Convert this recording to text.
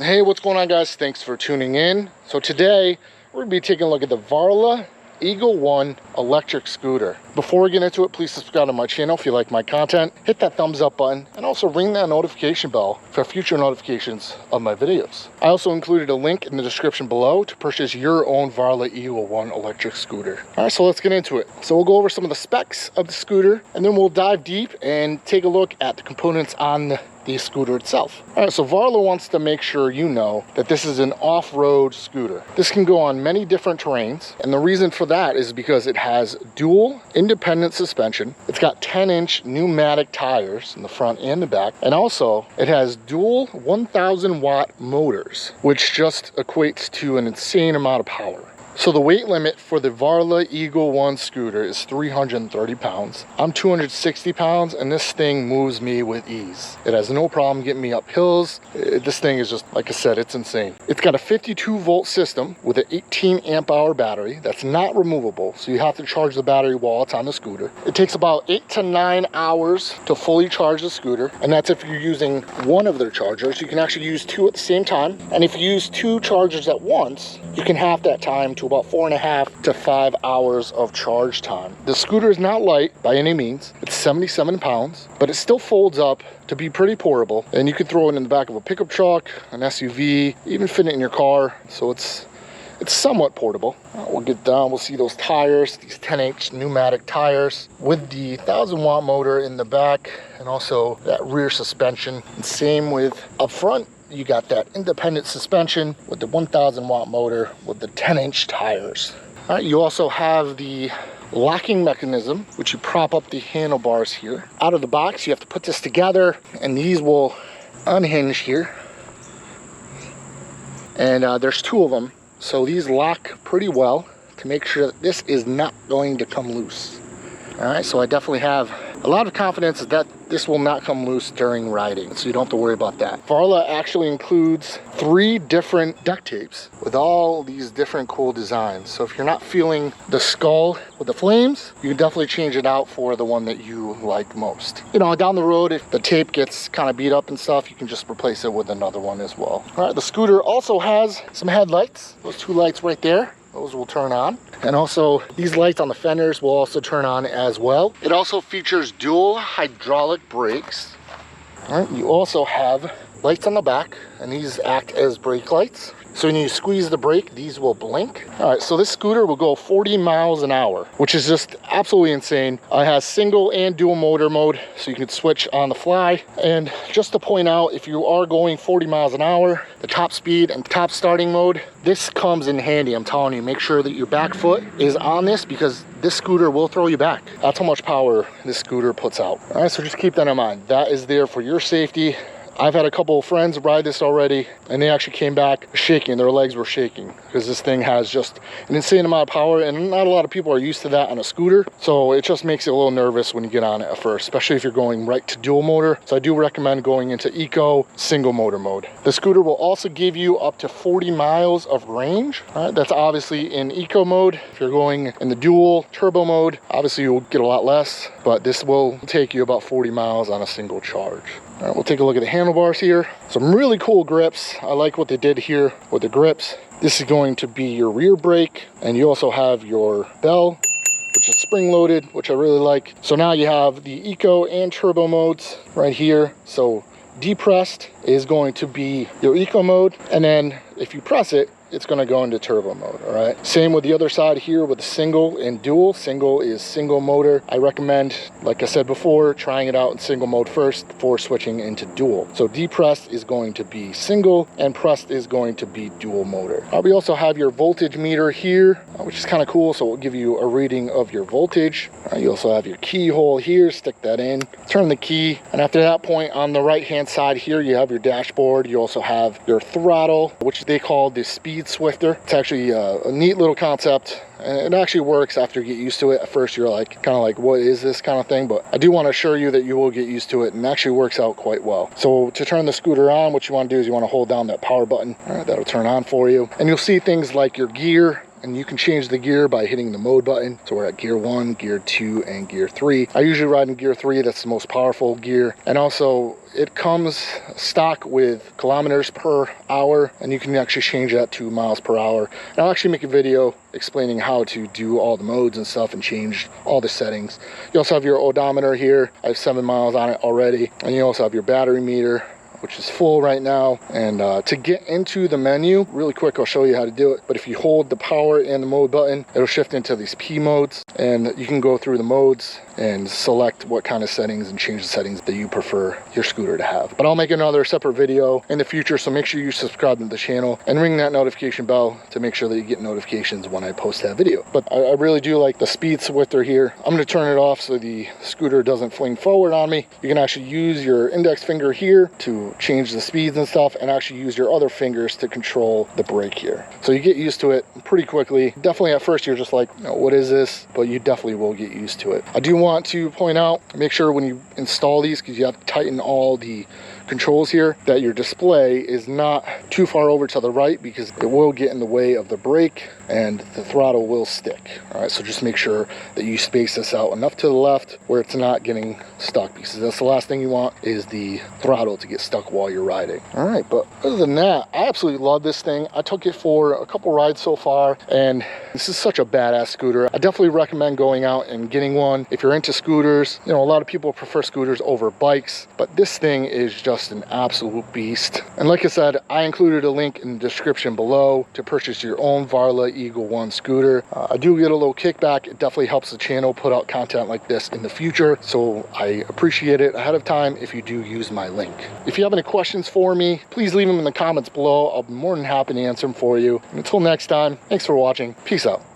Hey, what's going on, guys? Thanks for tuning in. So today we're gonna be taking a look at the Varla Eagle One electric scooter. Before we get into it, please subscribe to my channel if you like my content, hit that thumbs up button, and also ring that notification bell for future notifications of my videos. I also included a link in the description below to purchase your own Varla Eagle One electric scooter. All right, so let's get into it. So we'll go over some of the specs of the scooter, and then we'll dive deep and take a look at the components on the scooter itself. All right, so Varla wants to make sure you know that this is an off-road scooter. This can go on many different terrains, and the reason for that is because it has dual independent suspension. It's got 10-inch pneumatic tires in the front and the back, and also it has dual 1,000-watt motors, which just equates to an insane amount of power. So the weight limit for the Varla Eagle One scooter is 330 pounds. I'm 260 pounds, and this thing moves me with ease. It has no problem getting me up hills. This thing is just, like I said, it's insane. It's got a 52-volt system with an 18-amp-hour battery that's not removable, so you have to charge the battery while it's on the scooter. It takes about 8 to 9 hours to fully charge the scooter, and that's if you're using one of their chargers. You can actually use two at the same time, and if you use two chargers at once, you can half that time to about 4.5 to 5 hours of charge time. The scooter is not light by any means. It's 77 pounds, but it still folds up to be pretty portable, and you can throw it in the back of a pickup truck, an SUV, even fit it in your car, so it's somewhat portable. We'll get down, we'll see those tires, these 10-inch pneumatic tires with the 1,000-watt motor in the back, and also that rear suspension. And same with up front, you got that independent suspension with the 1,000-watt motor with the 10-inch tires. All right, you also have the locking mechanism, which you prop up the handlebars here. Out of the box, you have to put this together, and these will unhinge here. And there's two of them, so these lock pretty well to make sure that this is not going to come loose. All right, so I definitely have a lot of confidence that this will not come loose during riding, so you don't have to worry about that. Varla actually includes 3 different duct tapes with all these different cool designs. So if you're not feeling the skull with the flames, you can definitely change it out for the one that you like most. You know, down the road, if the tape gets kind of beat up and stuff, you can just replace it with another one as well. All right, the scooter also has some headlights. Those 2 lights right there, those will turn on. And also these lights on the fenders will also turn on as well. It also features dual hydraulic brakes. All right, you also have lights on the back, and these act as brake lights. So when you squeeze the brake, these will blink. All right, so this scooter will go 40 miles an hour, which is just absolutely insane. It has single and dual motor mode, so you can switch on the fly. And just to point out, if you are going 40 miles an hour, the top speed and top starting mode, this comes in handy. I'm telling you, make sure that your back foot is on this, because this scooter will throw you back. That's how much power this scooter puts out. All right, so just keep that in mind. That is there for your safety. I've had a couple of friends ride this already, and they actually came back shaking. Their legs were shaking because this thing has just an insane amount of power, and not a lot of people are used to that on a scooter. So it just makes you a little nervous when you get on it at first, especially if you're going right to dual motor. So I do recommend going into eco single motor mode. The scooter will also give you up to 40 miles of range. All right, that's obviously in eco mode. If you're going in the dual turbo mode, obviously you'll get a lot less, but this will take you about 40 miles on a single charge. All right, we'll take a look at the handlebars here. Some really cool grips. I like what they did here with the grips. This is going to be your rear brake, and you also have your bell, which is spring loaded, which I really like. So now you have the eco and turbo modes right here. So depressed is going to be your eco mode, and then if you press it, it's going to go into turbo mode. All right, same with the other side here with the single and dual. Single is single motor. I recommend, like I said before, trying it out in single mode first before switching into dual. So depressed is going to be single, and pressed is going to be dual motor. We also have your voltage meter here, which is kind of cool. So it will give you a reading of your voltage. You also have your keyhole here, stick that in, turn the key, and after that point on the right hand side here, you have your dashboard. You also have your throttle, which they call the speed swifter. It's actually a neat little concept, and it actually works after you get used to it. At first you're like kind of like, what is this kind of thing? But I do want to assure you that you will get used to it, and it actually works out quite well. So to turn the scooter on, what you want to do is you want to hold down that power button. All right, that'll turn on for you, and you'll see things like your gear and you can change the gear by hitting the mode button. So we're at gear 1, gear 2, and gear 3. I usually ride in gear 3, that's the most powerful gear. And also it comes stock with kilometers per hour, and you can actually change that to miles per hour. And I'll actually make a video explaining how to do all the modes and stuff and change all the settings. You also have your odometer here. I have 7 miles on it already. And you also have your battery meter, which is full right now. And to get into the menu, really quick, I'll show you how to do it. But if you hold the power and the mode button, it'll shift into these P modes, and you can go through the modes and select what kind of settings and change the settings that you prefer your scooter to have. But I'll make another separate video in the future, so make sure you subscribe to the channel and ring that notification bell to make sure that you get notifications when I post that video. But I really do like the speed swifter here. I'm going to turn it off so the scooter doesn't fling forward on me. You can actually use your index finger here to change the speeds and stuff, and actually use your other fingers to control the brake here. So you get used to it pretty quickly. Definitely at first you're just like, you know, what is this? But you definitely will get used to it. I do want to point out, make sure when you install these, because you have to tighten all the controls here, that your display is not too far over to the right, because it will get in the way of the brake and the throttle will stick. All right, so just make sure that you space this out enough to the left where it's not getting stuck, because that's the last thing you want, is the throttle to get stuck while you're riding. All right, but other than that, I absolutely love this thing. I took it for a couple rides so far, and this is such a badass scooter. I definitely recommend going out and getting one if you're into scooters. You know, a lot of people prefer scooters over bikes, but this thing is just an absolute beast. And like I said, I included a link in the description below to purchase your own Varla Eagle One scooter. I do get a little kickback. It definitely helps the channel put out content like this in the future, so I appreciate it ahead of time if you do use my link. If you have any questions for me, please leave them in the comments below. I'll be more than happy to answer them for you. And until next time, thanks for watching. Peace out.